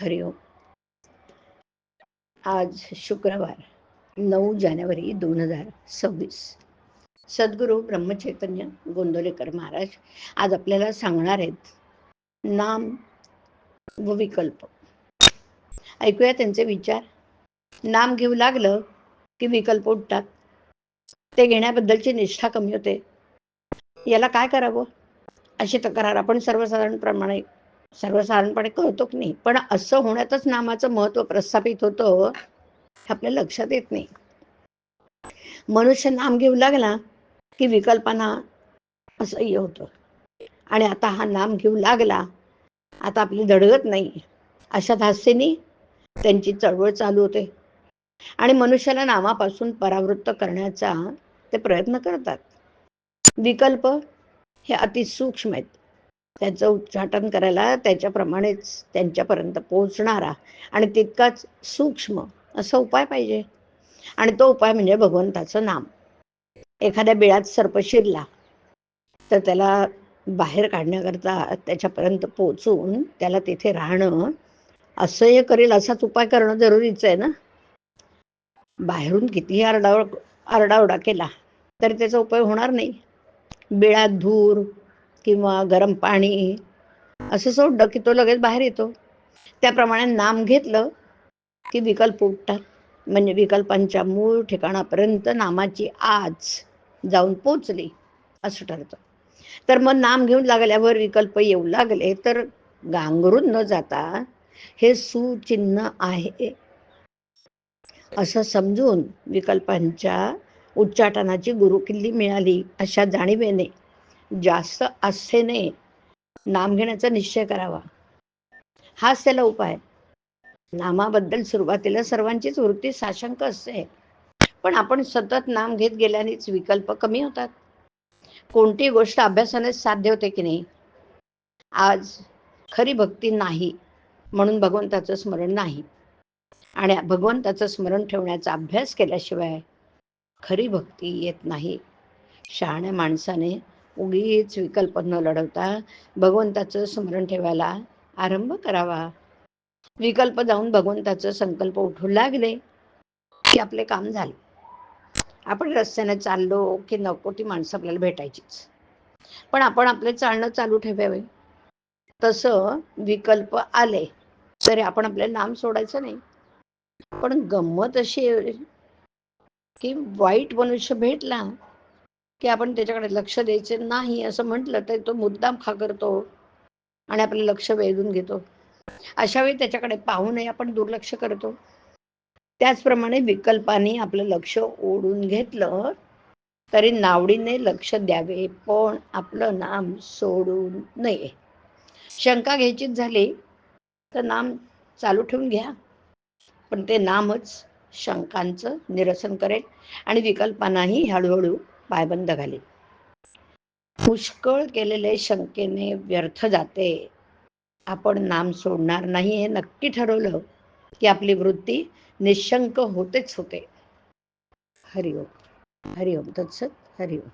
हरिओम. आज शुक्रवार 9 जानेवारी 2026. सद्गुरू ब्रह्मचैतन्य गोंदवलेकर महाराज आज आपल्याला सांगणार आहेत नाम व विकल्प. ऐकूया त्यांचे विचार. नाम घेऊ लागलं की विकल्प उठतात. ते घेण्याबद्दलची निष्ठा कमी होते. याला काय करावं अशी तक्रार आपण सर्वसाधारणपणे करतो की नाही, पण असं होण्यातच नामाचं महत्त्व प्रस्थापित होतं हे आपल्या लक्षात येत नाही. मनुष्य नाम घेऊ लागला की विकल्पांना असह्य होतं आणि आता हा नाम घेऊ लागला, आता आपली धडगत नाही अशा धास्तीने त्यांची चळवळ चालू होते आणि मनुष्याला नामापासून परावृत्त करण्याचा ते प्रयत्न करतात. विकल्प हे अतिसूक्ष्म आहेत. त्याचं उच्चाटन करायला त्याच्याप्रमाणेच त्यांच्यापर्यंत पोहोचणारा आणि तितकाच सूक्ष्म असा उपाय पाहिजे, आणि तो उपाय म्हणजे भगवंताचं नाम. एखाद्या बिळात सर्प शिरला तर त्याला बाहेर काढण्याकरता त्याच्यापर्यंत पोहोचून त्याला तिथे राहणं असह्य करेल असाच उपाय करणं जरुरीचं आहे ना. बाहेरून कितीही आरडाओरडा केला तरी त्याचा उपयोग होणार नाही. बिळात धूर किंवा गरम पाणी असं सोडलं की तो लगेच बाहेर येतो. त्याप्रमाणे नाम घेतलं की विकल्प उठतात. म्हणजे विकल्पांच्या मूळ ठिकाणापर्यंत नामाची आज जाऊन पोचली असं ठरतं. तर मग नाम घेऊन लागल्यावर विकल्प येऊ लागले तर गांगरून न जाता हे सुचिन्ह आहे असं समजून विकल्पांच्या उच्चाटनाची गुरुकिल्ली मिळाली अशा जाणीवेने जास्त आस्थेने नाम घेण्याचा निश्चय करावा. हाच त्याला उपाय. नामाबद्दल सुरुवातीला सर्वांचीच वृत्ती साशंक असते, पण आपण सतत नाम घेत गेल्यानेच विकल्प कमी होतात. कोणती गोष्ट अभ्यासाने साध्य होते की नाही. आज खरी भक्ती नाही म्हणून भगवंताचं स्मरण नाही, आणि भगवंताचं स्मरण ठेवण्याचा अभ्यास केल्याशिवाय खरी भक्ती येत नाही. शहाण्या माणसाने उगीच विकल्प न लढवता भगवंताचं स्मरण ठेवायला आरंभ करावा. विकल्प जाऊन भगवंताचं संकल्प उठू लागले की आपले काम झाले. आपण रस्त्याने चाललो की नको ती माणसं आपल्याला भेटायचीच, पण आपण आपले चालणं चालू ठेवावे. तसं विकल्प आले तरी आपण आपले नाम सोडायचं नाही. पण गंमत अशी आहे की वाईट मनुष्य भेटला की आपण त्याच्याकडे लक्ष द्यायचे नाही असं म्हटलं तर तो मुद्दाम खा करतो आणि आपलं लक्ष वेधून घेतो. अशा वेळी त्याच्याकडे पाहू नये आपण दुर्लक्ष करतो. त्याचप्रमाणे विकल्पाने आपलं लक्ष ओढून घेतलं तरी नावडीने लक्ष द्यावे, पण आपलं नाम सोडू नये. शंका घ्यायचीच झाली तर नाम चालू ठेवून घ्या, पण ते नामच शंकांचं निरसन करेल आणि विकल्पांनाही हळूहळू पायबंद घालेल. पुष्कळ केलेले शंकेने व्यर्थ जाते. आपण नाम सोडणार नाही हे नक्की ठरवलं की आपली वृत्ती निशंक होतेच होते. हरिओम. हरिओम तत्सत. हरिओम.